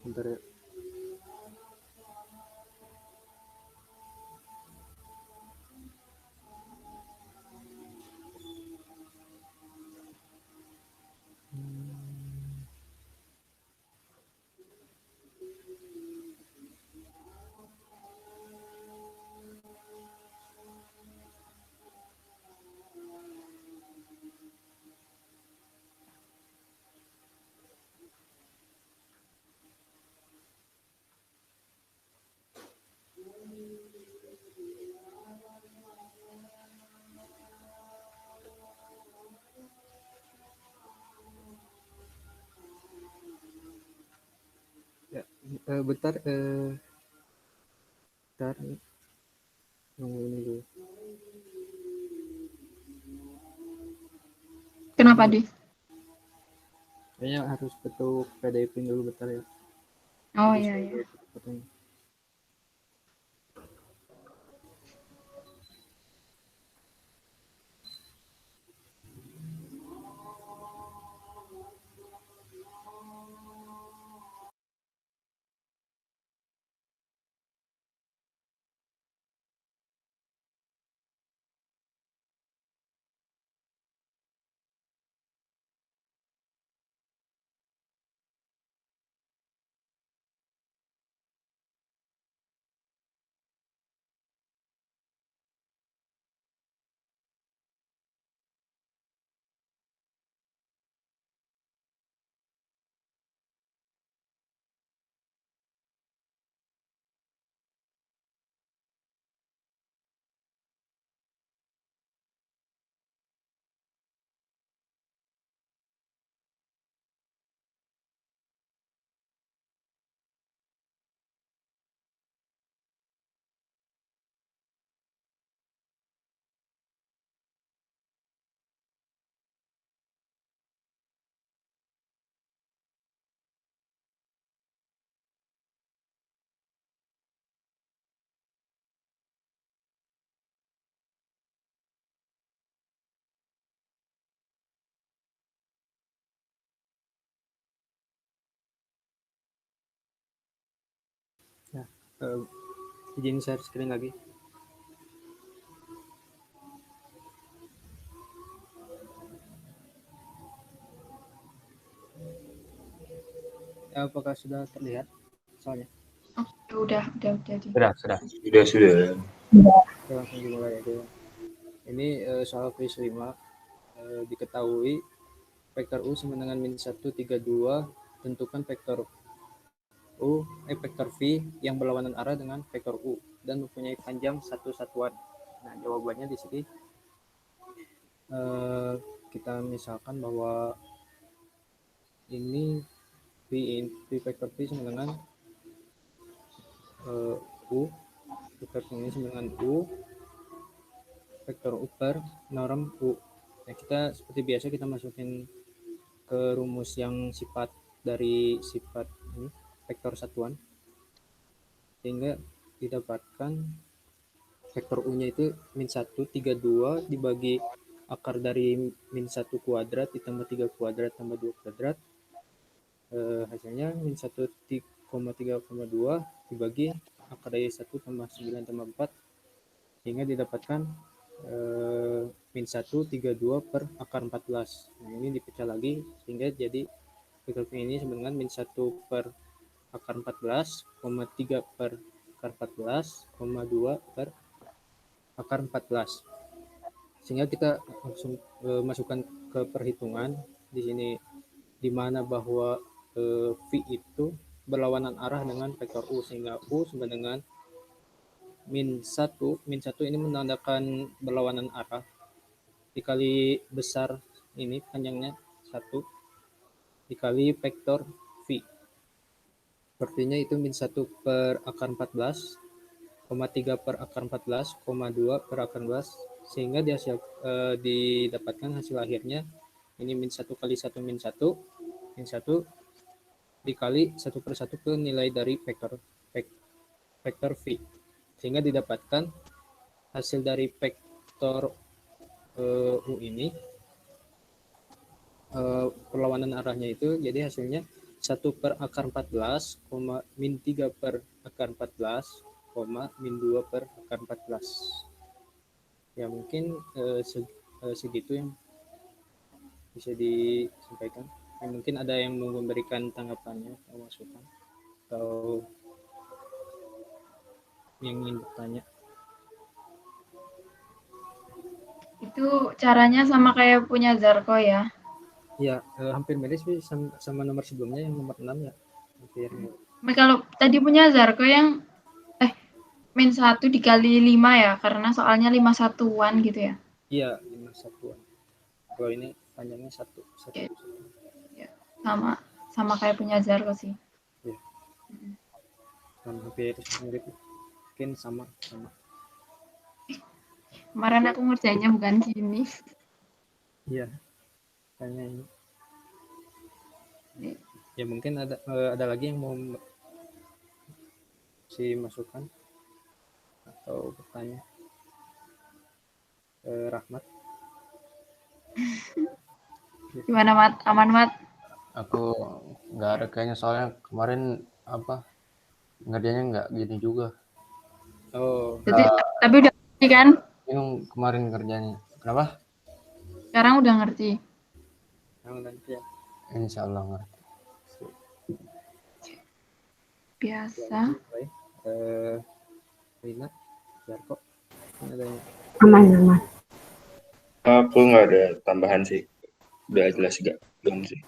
Bentar ya. Ya, bentar. Bentar. Nunggu ini dulu.
Kenapa, Di?
Kayaknya harus bentuk PDF dulu bentar ya.
Oh,
Jadi
iya.
saya buat fotonya. Ya, izin share screen lagi. Apakah sudah terlihat soalnya?
Oke, udah, Di.
Sudah.
Sudah.
Oke, langsung dimulai aja. Ini soal quiz 5. Diketahui vektor U sama dengan min 1, 3, 2. Tentukan vektor vektor V yang berlawanan arah dengan vektor U dan mempunyai panjang satu satuan. Nah, jawabannya di sini kita misalkan bahwa ini V vektor V sama dengan U, vektor V ini sama dengan U, vektor U per norm U. Nah, kita seperti biasa kita masukin ke rumus yang sifat dari sifat ini, vektor satuan, sehingga didapatkan vektor U-nya itu min 1, 3, 2 dibagi akar dari min 1 kuadrat ditambah 3 kuadrat tambah 2 kuadrat. Hasilnya min 1, 3,2 dibagi akar dari 1 tambah 9 tambah 4, sehingga didapatkan min 1 32 per akar 14. Nah, ini dipecah lagi sehingga jadi vektor V ini sama dengan min 1 per akar 14, 3 per akar 14, 2 per akar 14. Sehingga kita langsung masukkan ke perhitungan di sini, di mana bahwa V itu berlawanan arah dengan vektor U, sehingga U sama dengan min 1. Min 1 ini menandakan berlawanan arah dikali besar ini panjangnya 1 dikali vektor V. Sepertinya itu min 1 per akar 14, 3 per akar 14, 2 per akar 14, sehingga didapatkan hasil akhirnya ini min 1 kali 1 min 1 dikali 1 per 1 ke nilai dari vektor V, sehingga didapatkan hasil dari vektor U ini perlawanan arahnya itu jadi hasilnya 1 per akar 14, min 3 per akar 14, min 2 per akar 14. Ya mungkin segitu yang bisa disampaikan. Ya, mungkin ada yang mau memberikan tanggapannya atau masukan atau yang ingin bertanya.
Itu caranya sama kayak punya Zarko ya?
Ya, hampir mirip sih sama nomor sebelumnya yang nomor 6 ya. Hampir.
Kalau tadi punya Zarko yang min 1 dikali 5 ya, karena soalnya 5 satuan gitu ya?
Iya, 5 satuan. Kalau ini panjangnya 1.
Okay. Ya, sama kayak punya Zarko sih.
Ya. Hampir mirip. Mungkin sama.
Kemarin aku ngerjainnya bukan gini.
Iya. Kayaknya ini. Ya mungkin ada lagi yang mau masukan atau bertanya. Rahmat.
Gimana Mat? Aman Mat?
Aku nggak ada kayaknya, soalnya kemarin ngerjainnya nggak gini juga.
Oh.
Jadi, tapi udah ngerti kan?
Bingung kemarin kerjanya. Kenapa?
Sekarang udah ngerti.
Nanti ya.
Insya Allah ngerti.
Biasa.
Baik. Rina, Jarko, ada yang
Aman.
Aku nggak ada tambahan sih. Udah jelas gak? Belum sih.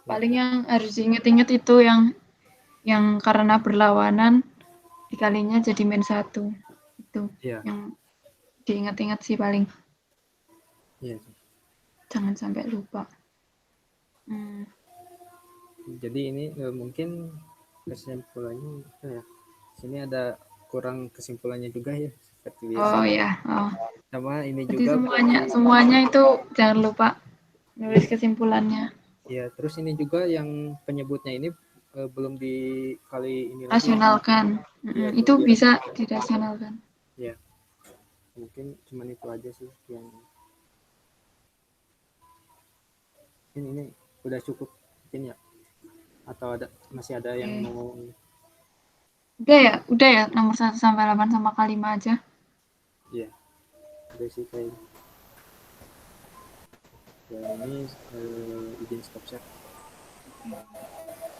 Paling yang harus diinget-inget itu yang karena berlawanan dikalinya jadi min 1. Itu yang diinget-inget sih paling.
Iya.
Jangan sampai lupa.
Jadi ini mungkin kesimpulannya ya. Sini ada kurang kesimpulannya juga ya, seperti biasa.
Oh ya. Oh.
Sama ini
Jadi
juga
semuanya itu jangan lupa nulis kesimpulannya.
ya, terus ini juga yang penyebutnya ini belum dikali ini
rasionalkan.
Ya,
itu bisa dirasionalkan.
Ya. Mungkin cuman itu aja sih yang ini udah cukup mungkin ya. Atau masih ada yang mau?
Udah ya nomor 1 sampai 8 sama K5 aja.
Iya. Udah sih kayaknya. Ya, ini izin stop share.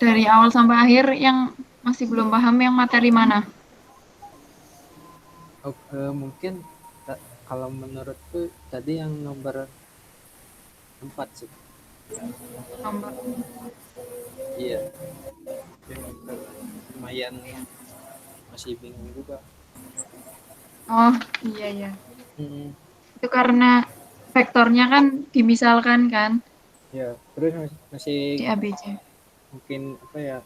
Dari awal sampai akhir yang masih belum paham yang materi mana?
Mungkin kalau menurutku tadi yang nomor 4 sih.
Nomor.
Iya. Lumayan masih bingung juga.
Oh iya. Itu karena vektornya kan dimisalkan kan?
Ya, terus masih
di ABC.
Mungkin apa ya?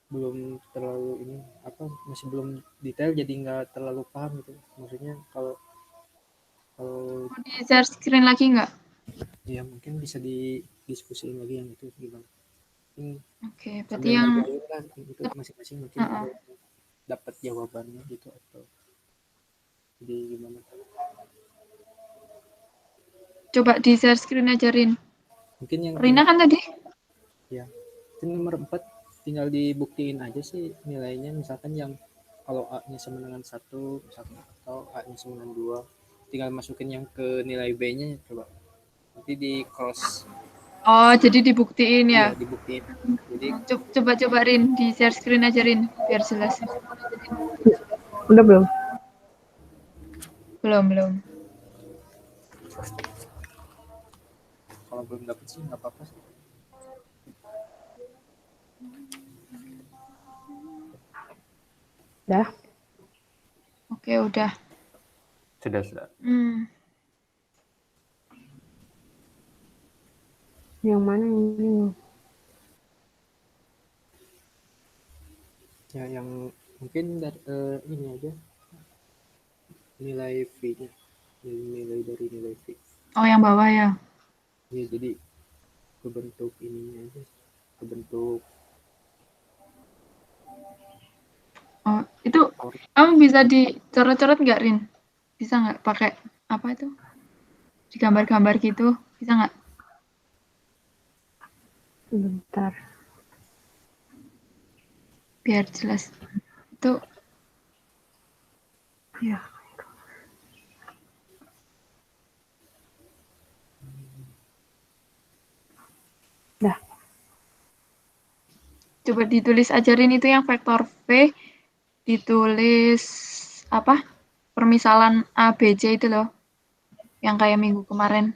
Belum terlalu ini masih belum detail, jadi nggak terlalu paham gitu. Maksudnya kalau
mau di share screen lagi nggak?
Ya mungkin bisa didiskusiin lagi yang itu gimana.
Oke, berarti yang
itu masing-masing mungkin dapat jawabannya gitu atau jadi gimana?
Coba di share screen ajarin.
Mungkin yang
Rina kan tadi?
Ya, itu nomor 4 tinggal dibuktiin aja sih nilainya, misalkan yang kalau A-nya sama dengan 1 misalkan, atau A-nya sama dengan 2, tinggal masukin yang ke nilai B-nya coba. Nanti di cross.
Oh, jadi dibuktiin
Iya,
ya.
dibuktiin. Jadi
Coba Rin, di share screen aja Rin, biar jelas.
Udah belum?
Belum.
kalau belum dapet sih nggak apa-apa sih.
Udah.
Oke, udah.
Sudah.
Yang mana ini?
Ya, yang mungkin dari ini aja nilai V-nya, nilai dari nilai V.
Oh, yang bawah ya.
Ya, jadi kebentuk ininya aja, kebentuk.
Oh, itu kamu bisa dicoret-coret nggak, Rin? Bisa nggak pakai apa itu? Di gambar-gambar gitu, bisa nggak?
Bentar.
Biar jelas. Itu
Ya. Dah.
coba ditulis ajarin itu yang vektor V, ditulis apa? Permisalan A, B, C itu loh. Yang kayak minggu kemarin.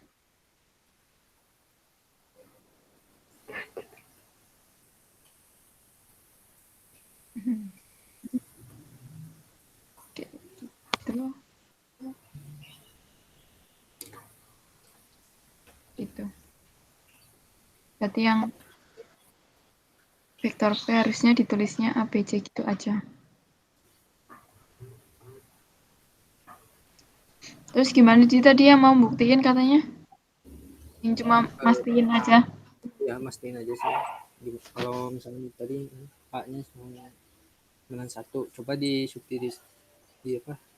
Gitu loh. Gitu. Berarti yang vektor V harusnya ditulisnya A, B, C gitu aja. Terus gimana sih tadi yang mau buktiin katanya? Yang cuma mastiin aja.
Ya, mastiin aja sih. Kalau misalnya tadi A-nya sama dengan 1, coba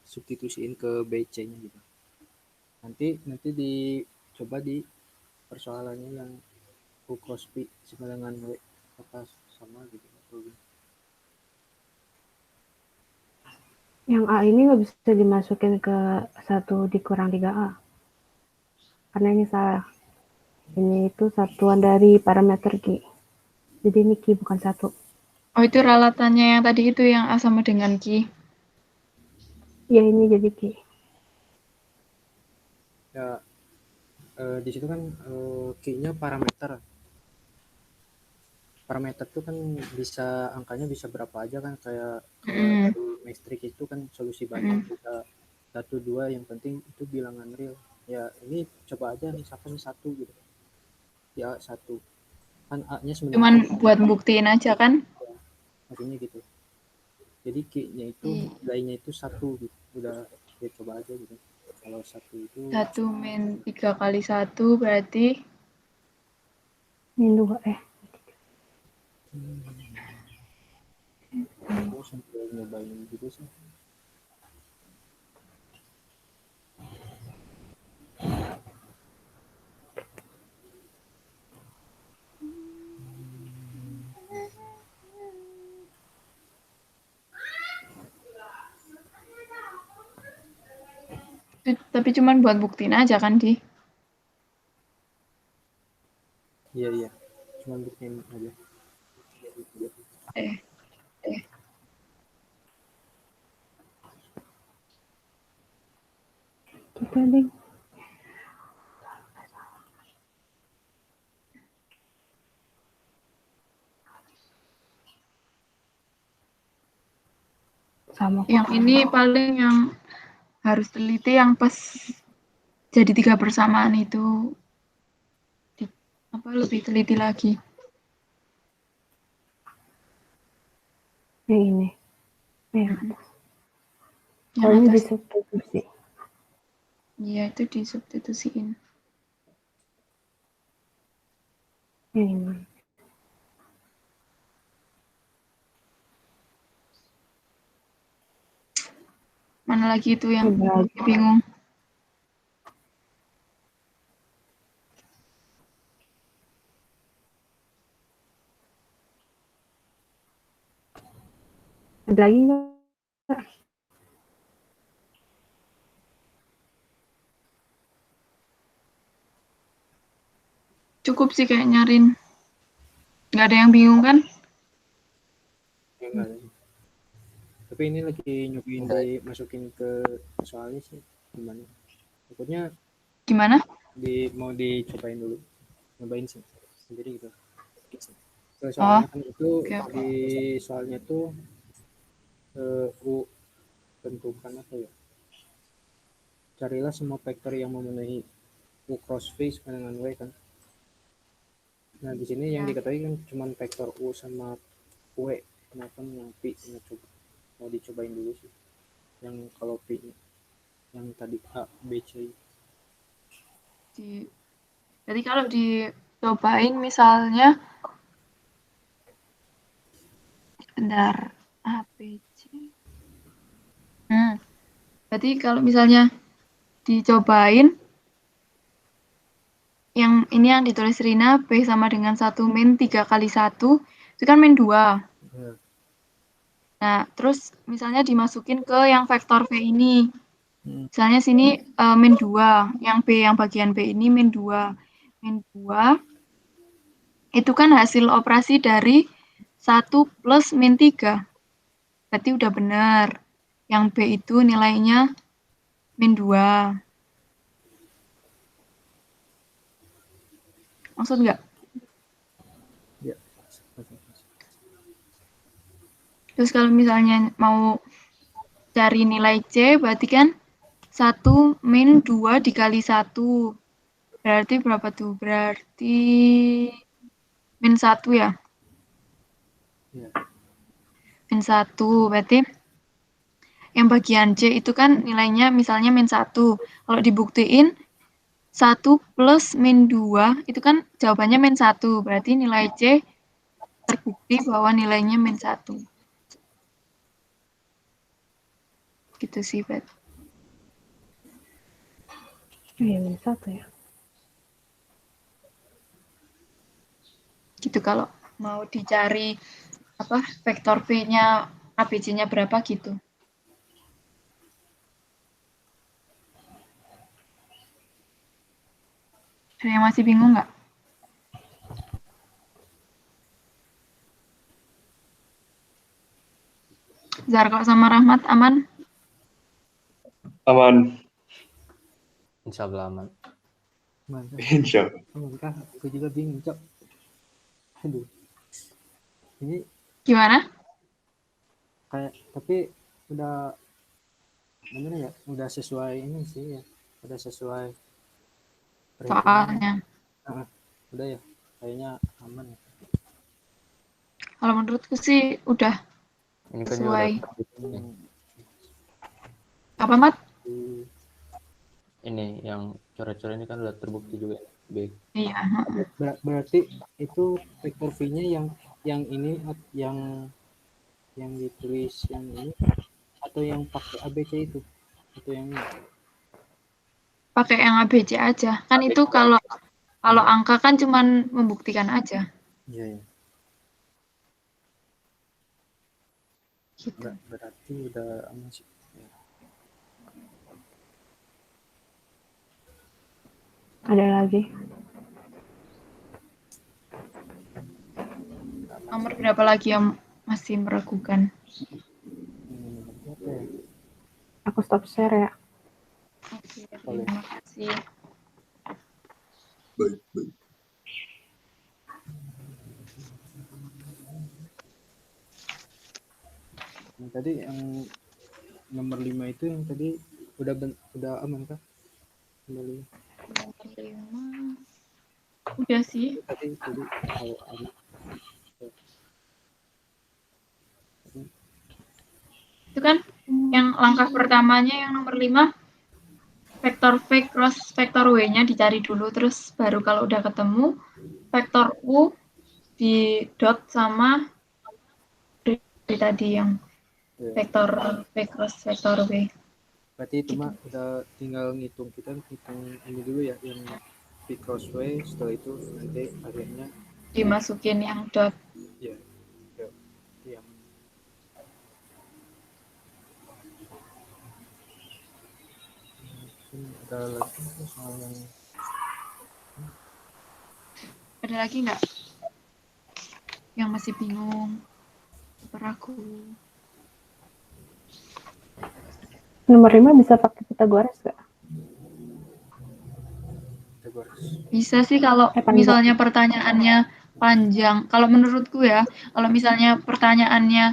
substitusiin ke BC-nya gitu. Nanti coba di persoalannya yang U cross P sama dengan W apa sama gitu.
Yang A ini nggak bisa dimasukin ke 1 dikurang 3A. Karena ini salah. Ini itu satuan dari parameter Q. Jadi ini Q bukan 1.
Oh, itu relatannya yang tadi itu yang A sama dengan Q.
Ya, ini jadi Q.
Ya, di situ kan Q-nya parameter. Parameter itu kan bisa angkanya bisa berapa aja kan, kayak kalau dari matrix itu kan solusi banyak, bisa 1, 2, yang penting itu bilangan real. Ya, ini coba aja misalkan 1 gitu. Ya, 1. Kan A-nya sebenarnya
Cuman buat buktiin aja kan?
maksudnya gitu. Jadi Q-nya itu nilainya itu 1 gitu. Udah, ya coba aja gitu. Kalau 1 itu
1 min 3 kali 1 berarti
Min 2.
aku sampai nyobain gitu sih.
tapi cuman buat buktiin aja kan, Di?
Iya. Cuman buktiin aja.
Kita ding. Sama
Yang ini paling yang harus teliti yang pas jadi 3 persamaan itu lebih teliti lagi.
yang ini. Yang atas.
Yang
Kalau ini
atas.
disubstitusi.
Iya, itu disubstitusiin.
Yang ini.
Mana lagi itu yang
Lagi.
bingung?
Ada lagi nggak?
Cukup sih kayak nyarin. Nggak ada yang bingung kan?
Enggak ada sih. Tapi ini lagi nyobain dimasukin ke soalnya sih gimana? Takutnya
Gimana?
mau dicobain dulu, nyobain sih sendiri gitu.
Oh,
Soalnya kan itu
oke.
di soalnya tuh U tentukan apa ya? Carilah semua vektor yang memenuhi U cross V sama dengan W kan. Nah di sini yang
Ya.
diketahui kan cuma vektor U sama W. Kenapa yang P nggak coba? Mau dicobain dulu sih. Yang kalau P yang tadi A, B, C.
Jadi kalau dicobain misalnya, bentar, A, B, C. Berarti kalau misalnya dicobain, yang ini yang ditulis Rina, B sama dengan 1 min 3 kali 1, itu kan min 2.
Ya.
Nah, terus misalnya dimasukin ke yang vektor V ini. Misalnya sini min 2, yang B, yang bagian B ini min 2. Min 2, itu kan hasil operasi dari 1 plus min 3. Berarti udah benar. Yang B itu nilainya min 2. Maksud nggak?
Ya.
Terus kalau misalnya mau cari nilai C, berarti kan 1 min 2 dikali 1. Berarti berapa tuh? Berarti min 1 ya?
Ya.
Min 1. Berarti yang bagian C itu kan nilainya misalnya min 1. Kalau dibuktiin 1 plus min 2 itu kan jawabannya min 1. Berarti nilai C terbukti bahwa nilainya min 1. Gitu sih, Bet.
Iya, min 1 ya.
Gitu kalau mau dicari apa vektor V-nya ABC-nya berapa gitu. Ada yang masih bingung nggak? Zarko sama Rahmat aman?
Aman.
Insya Allah aman.
Mantap.
Insya Allah.
Aman kah? Aku juga bingung, Cok. Aduh. Ini
Gimana?
kayak tapi udah bener ya, udah sesuai ini sih ya. Udah sesuai perhitungan.
Soalnya.
Udah ya. Kayaknya aman ya.
Kalau menurutku sih udah
Ini kan juga
sesuai.
udah
Apa, Mat?
ini yang coret-coret ini kan udah terbukti juga. Baik.
Iya.
Berarti itu vektor V-nya yang ini yang ditulis yang ini atau yang pakai ABC itu atau yang ini?
Pakai yang ABC aja. Kan itu kalau angka kan cuman membuktikan aja.
Iya ya.
Gitu.
Berarti udah aman sih. Ya.
Ada lagi?
Nomor berapa lagi yang masih meragukan?
Apa ya?
Aku stop share ya.
Oke, terima kasih.
Baik.
Yang tadi yang nomor 5 itu yang tadi udah aman kah? Nomor
5. Udah sih.
Tadi kalau aman.
Itu kan yang langkah pertamanya yang nomor 5 vektor V cross vektor W-nya dicari dulu, terus baru kalau udah ketemu vektor U di dot sama tadi yang vektor V cross vektor W.
Berarti itu mah udah tinggal ngitung, kita hitung ini dulu ya, yang V cross W, setelah itu nanti akhirnya
Dimasukin yang dot.
ya yang Ada lagi soal yang
Ada lagi nggak yang masih bingung, ragu?
Nomor 5 bisa pakai Pitagoras nggak?
Pitagoras?
Bisa sih kalau
Panjang.
misalnya pertanyaannya panjang. Kalau menurutku ya, kalau misalnya pertanyaannya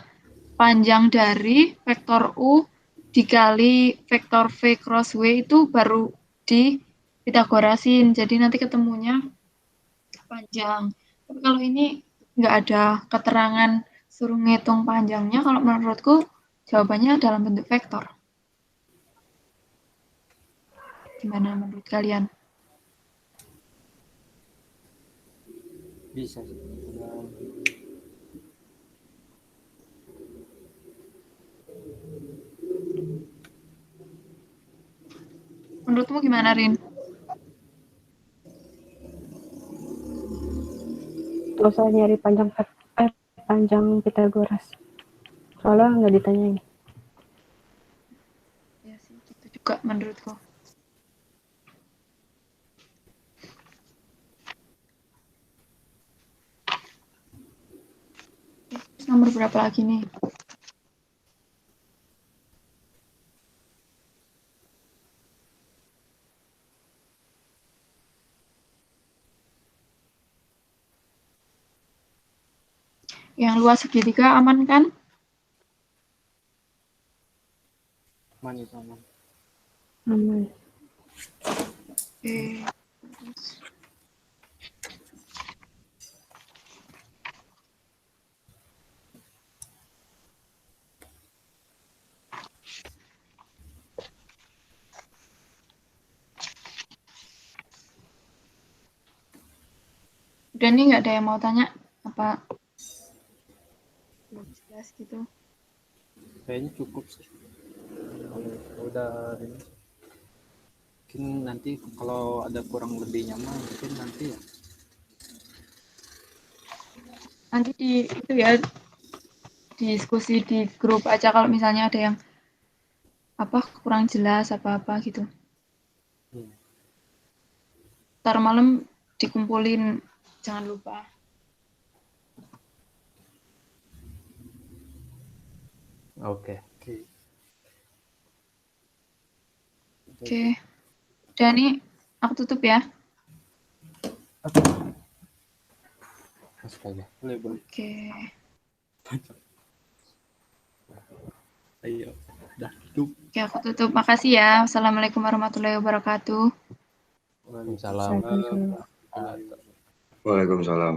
panjang dari vektor U dikali vektor V cross W itu baru di Pitagorasin. Jadi nanti ketemunya panjang. Tapi kalau ini nggak ada keterangan suruh ngitung panjangnya, kalau menurutku jawabannya dalam bentuk vektor. Gimana menurut kalian?
Bisa sih.
Menurutmu gimana, Rin?
Nggak usah nyari panjang Pitagoras. Soalnya nggak ditanyain.
Ya sih, gitu juga menurutku. Terus nomor berapa lagi nih? Yang luas segitiga aman kan?
Aman itu aman.
Aman.
Oke. Udah nih nggak ada yang mau tanya? Apa belum jelas gitu?
Kayaknya cukup sih. Udah ini. Mungkin nanti kalau ada kurang lebihnya mah mungkin nanti ya.
Nanti di itu ya diskusi di grup aja kalau misalnya ada yang apa kurang jelas apa-apa gitu. Ntar malam dikumpulin, jangan lupa.
Oke.
Oke. Udah nih, aku tutup ya.
Masuk aja.
Boleh.
Oke.
Ayo. Dah tutup.
Oke, aku tutup. Makasih ya. Assalamualaikum warahmatullahi wabarakatuh.
Waalaikumsalam.
Waalaikumsalam.
Waalaikumsalam.